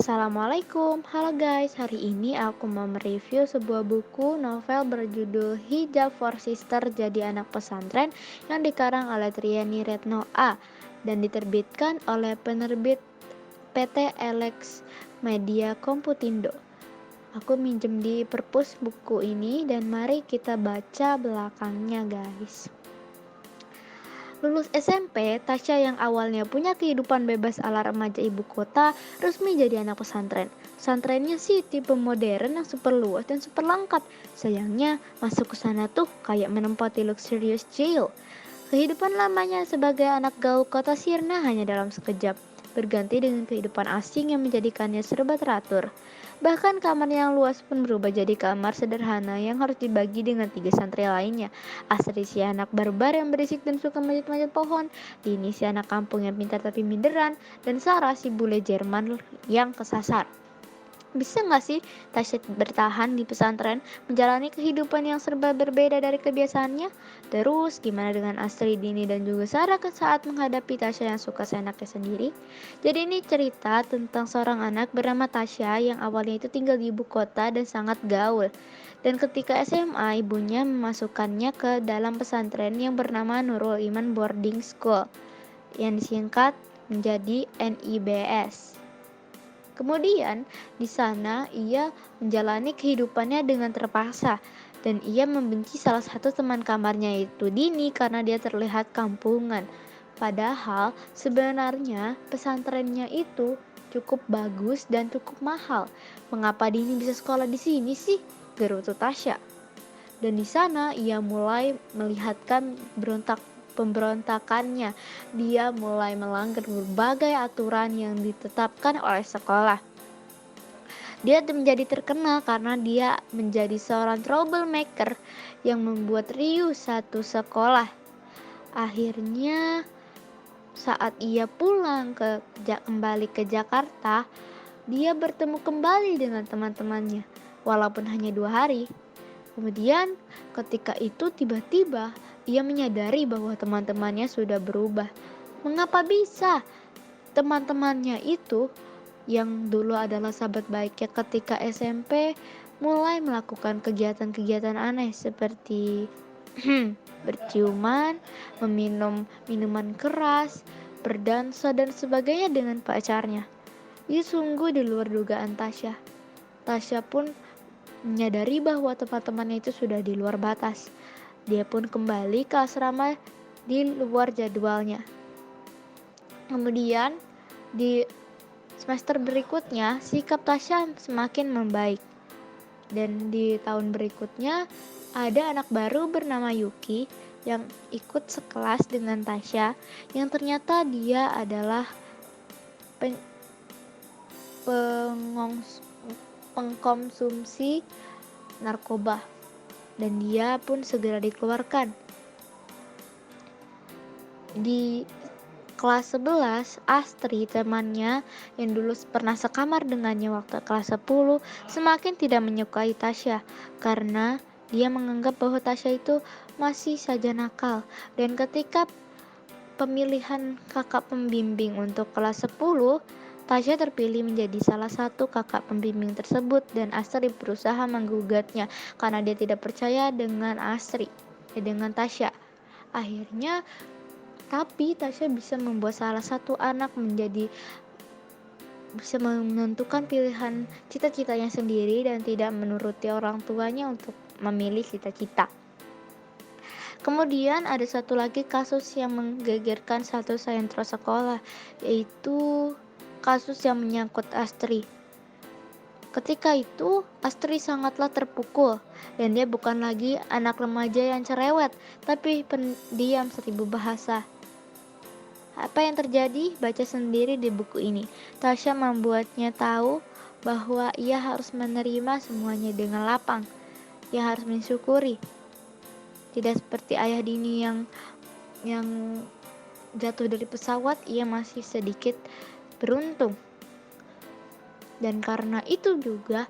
Assalamualaikum, halo guys. Hari ini aku mau mereview sebuah buku novel berjudul Hijab for Sister Jadi Anak Pesantren yang dikarang oleh Triani Retno A dan diterbitkan oleh penerbit PT Alex Media Komputindo. Aku minjem di perpus buku ini dan mari kita baca belakangnya guys. Lulus SMP, Tasya yang awalnya punya kehidupan bebas ala remaja ibu kota resmi jadi anak pesantren. Pesantrennya sih tipe modern yang super luas dan super lengkap. Sayangnya, masuk ke sana tuh kayak menempati luxurious jail. Kehidupan lamanya sebagai anak gaul kota sirna hanya dalam sekejap, berganti dengan kehidupan asing yang menjadikannya serba teratur. Bahkan kamar yang luas pun berubah jadi kamar sederhana yang harus dibagi dengan 3 santri lainnya. Astri si anak barbar yang berisik dan suka manjat-manjat pohon, Dini si anak kampung yang pintar tapi minderan, dan Sarah si bule Jerman yang kesasar. Bisa nggak sih Tasya bertahan di pesantren, menjalani kehidupan yang serba berbeda dari kebiasaannya? Terus gimana dengan Astrid, Dini, dan juga Sarah saat menghadapi Tasya yang suka seenaknya sendiri? Jadi ini cerita tentang seorang anak bernama Tasya yang awalnya itu tinggal di ibu kota dan sangat gaul. Dan ketika SMA, ibunya memasukkannya ke dalam pesantren yang bernama Nurul Iman Boarding School, yang disingkat menjadi NIBS. Kemudian, di sana ia menjalani kehidupannya dengan terpaksa dan ia membenci salah satu teman kamarnya itu Dini karena dia terlihat kampungan. Padahal sebenarnya pesantrennya itu cukup bagus dan cukup mahal. Mengapa Dini bisa sekolah di sini sih? Gerutu Tasya. Dan di sana ia mulai melihatkan pemberontakannya. Dia mulai melanggar berbagai aturan yang ditetapkan oleh sekolah. Dia menjadi terkenal karena dia menjadi seorang troublemaker yang membuat riuh satu sekolah. Akhirnya saat ia pulang kembali ke Jakarta, dia bertemu kembali dengan teman-temannya, walaupun hanya 2 hari. Kemudian ketika itu tiba-tiba ia menyadari bahwa teman-temannya sudah berubah. Mengapa bisa? Teman-temannya itu yang dulu adalah sahabat baiknya ketika SMP mulai melakukan kegiatan-kegiatan aneh seperti berciuman, meminum minuman keras, berdansa dan sebagainya dengan pacarnya. Ini sungguh di luar dugaan Tasya. Tasya pun menyadari bahwa teman-temannya itu sudah di luar batas. Dia pun kembali ke asrama di luar jadwalnya. Kemudian di semester berikutnya sikap Tasya semakin membaik. Dan di tahun berikutnya ada anak baru bernama Yuki yang ikut sekelas dengan Tasya yang ternyata dia adalah pengkonsumsi narkoba dan dia pun segera dikeluarkan. Di kelas 11, Astri temannya yang dulu pernah sekamar dengannya waktu kelas 10 semakin tidak menyukai Tasya karena dia menganggap bahwa Tasya itu masih saja nakal. Dan ketika pemilihan kakak pembimbing untuk kelas 10, Tasya terpilih menjadi salah satu kakak pembimbing tersebut dan Astri berusaha menggugatnya karena dia tidak percaya dengan dengan Tasya. Akhirnya, tapi Tasya bisa membuat salah satu anak bisa menentukan pilihan cita-citanya sendiri dan tidak menuruti orang tuanya untuk memilih cita-cita. Kemudian ada satu lagi kasus yang menggegerkan satu sentro sekolah, yaitu kasus yang menyangkut Astri. Ketika itu, Astri sangatlah terpukul dan dia bukan lagi anak remaja yang cerewet, tapi pendiam 1000 bahasa. Apa yang terjadi? Baca sendiri di buku ini. Tasya membuatnya tahu bahwa ia harus menerima semuanya dengan lapang. Ia harus mensyukuri. Tidak seperti ayah Dini yang jatuh dari pesawat, ia masih sedikit beruntung. Dan karena itu juga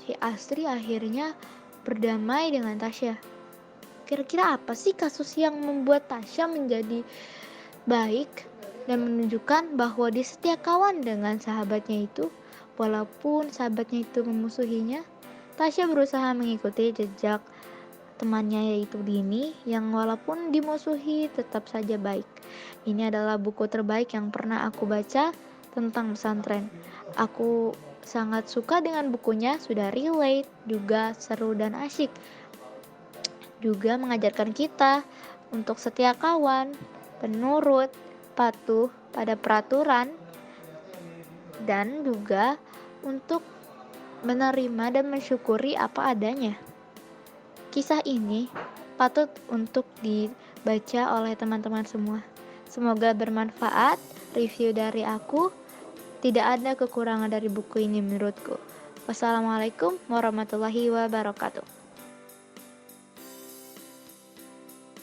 si Astri akhirnya berdamai dengan Tasya. Kira-kira apa sih kasus yang membuat Tasya menjadi baik dan menunjukkan bahwa dia setia kawan dengan sahabatnya itu? Walaupun sahabatnya itu memusuhinya, Tasya berusaha mengikuti jejak temannya yaitu Dini yang walaupun dimusuhi tetap saja baik. Ini adalah buku terbaik yang pernah aku baca tentang pesantren. Aku sangat suka dengan bukunya, sudah relate, juga seru dan asyik. Juga mengajarkan kita untuk setia kawan, penurut, patuh pada peraturan, dan juga untuk menerima dan mensyukuri apa adanya. Kisah ini patut untuk dibaca oleh teman-teman semua. Semoga bermanfaat. Review dari aku, tidak ada kekurangan dari buku ini menurutku. Wassalamualaikum warahmatullahi wabarakatuh.